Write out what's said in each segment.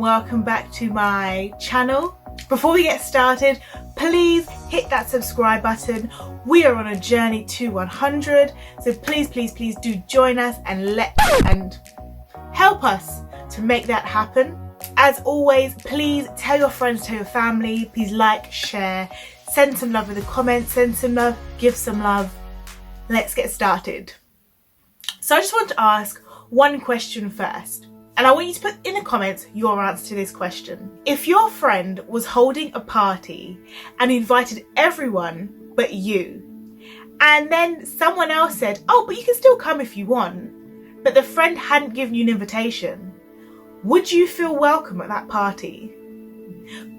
Welcome back to my channel. Before we get started, please hit that subscribe button. We are on a journey to 100, so please do join us and help us to make that happen. As always, please tell your friends, tell your family, please like, share, send some love in the comments, send some love, give some love. Let's get started. So I just want to ask one question first. And I want you to put in the comments your answer to this question. If your friend was holding a party and invited everyone but you, and then someone else said, oh, but you can still come if you want, but the friend hadn't given you an invitation, would you feel welcome at that party?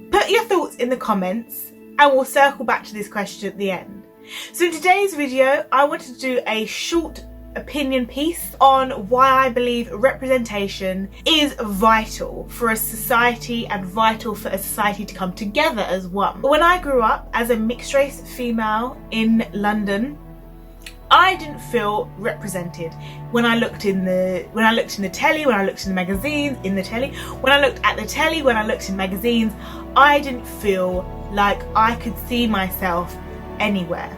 Put your thoughts in the comments and we'll circle back to this question at the end. So in today's video, I wanted to do a short opinion piece on why I believe representation is vital for a society and vital for a society to come together as one. When I grew up as a mixed race female in London, I didn't feel represented when I looked in the telly, when I looked in the magazines, when I looked at the telly, when I looked in magazines, I didn't feel like I could see myself anywhere.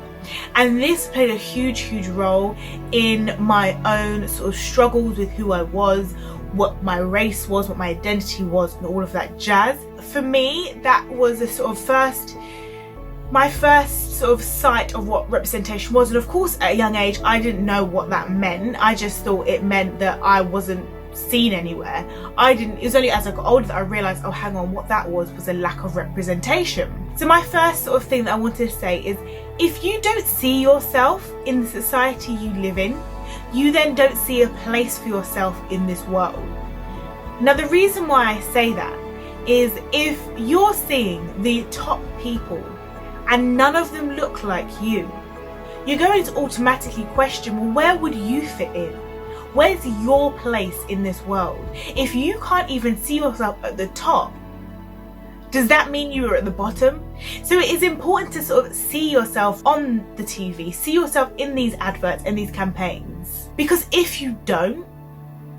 And this played a huge role in my own sort of struggles with who I was, what my race was, what my identity was, and all of that jazz. For me, that was my first sort of sight of what representation was. And of course, at a young age, I didn't know what that meant. I just thought it meant that I wasn't seen anywhere. It was only as I got older that I realised, oh, hang on, what that was a lack of representation. So my first sort of thing that I wanted to say is, if you don't see yourself in the society you live in, you then don't see a place for yourself in this world. Now, the reason why I say that is if you're seeing the top people and none of them look like you, you're going to automatically question, well, where would you fit in? Where's your place in this world? If you can't even see yourself at the top, does that mean you are at the bottom? So it is important to sort of see yourself on the TV, see yourself in these adverts and these campaigns. Because if you don't,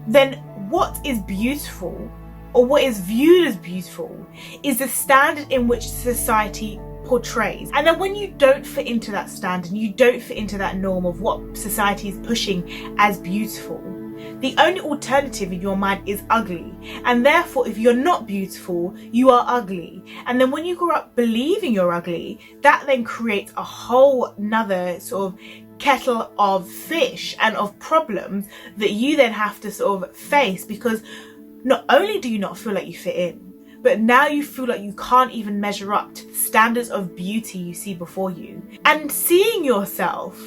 then what is beautiful, or what is viewed as beautiful, is the standard in which society portrays. And then when you don't fit into that standard, you don't fit into that norm of what society is pushing as beautiful, the only alternative in your mind is ugly. And therefore, if you're not beautiful, you are ugly. And then when you grow up believing you're ugly, that then creates a whole nother sort of kettle of fish and of problems that you then have to sort of face, because not only do you not feel like you fit in, but now you feel like you can't even measure up to the standards of beauty you see before you. And seeing yourself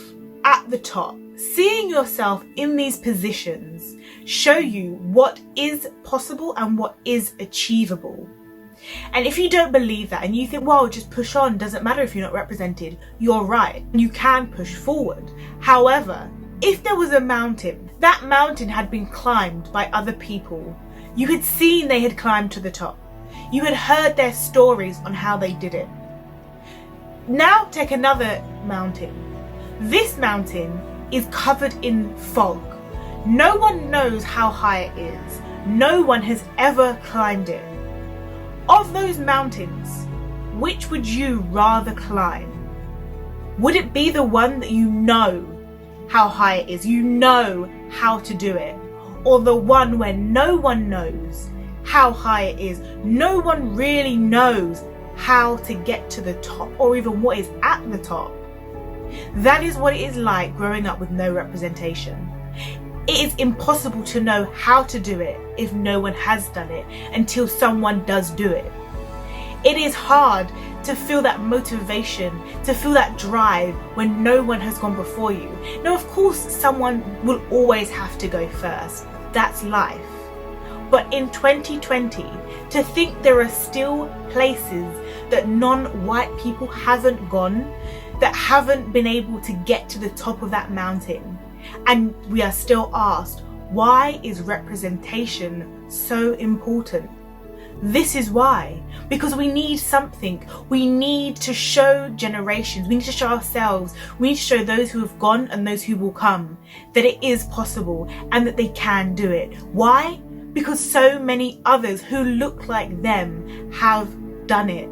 at the top, seeing yourself in these positions, show you what is possible and what is achievable. And if you don't believe that and you think, well, just push on, doesn't matter if you're not represented, you're right. You can push forward. However, if there was a mountain, that mountain had been climbed by other people. You had seen they had climbed to the top. You had heard their stories on how they did it. Now take another mountain. This mountain is covered in fog. No one knows how high it is. No one has ever climbed it. Of those mountains, which would you rather climb? Would it be the one that you know how high it is, you know how to do it, or the one where no one knows how high it is, no one really knows how to get to the top or even what is at the top? That is what it is like growing up with no representation. It is impossible to know how to do it if no one has done it until someone does do it. It is hard to feel that motivation, to feel that drive when no one has gone before you. Now, of course, someone will always have to go first. That's life. But in 2020, to think there are still places that non-white people haven't gone, that haven't been able to get to the top of that mountain, and we are still asked, why is representation so important? This is why. Because we need something. We need to show generations, we need to show ourselves, we need to show those who have gone and those who will come that it is possible and that they can do it. Why? because so many others who look like them have done it.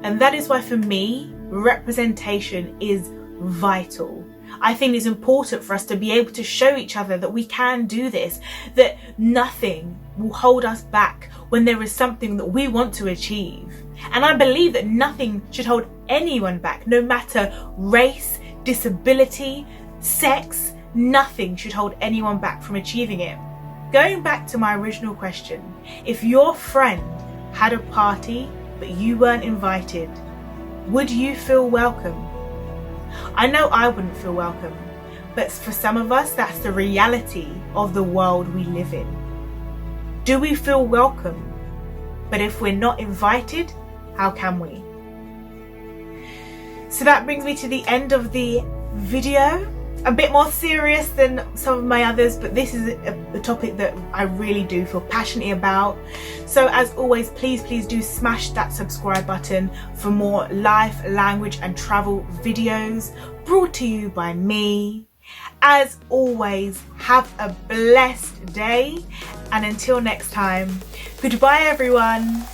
And that is why for me, representation is vital. I think it's important for us to be able to show each other that we can do this, that nothing will hold us back when there is something that we want to achieve. And I believe that nothing should hold anyone back, no matter race, disability, sex, nothing should hold anyone back from achieving it. Going back to my original question, if your friend had a party but you weren't invited, would you feel welcome? I know I wouldn't feel welcome, but for some of us, that's the reality of the world we live in. Do we feel welcome? But if we're not invited, how can we? So that brings me to the end of the video. A bit more serious than some of my others, but this is a topic that I really do feel passionate about. So as always, please do smash that subscribe button for more life, language and travel videos brought to you by me. As always, have a blessed day, and until next time, goodbye everyone.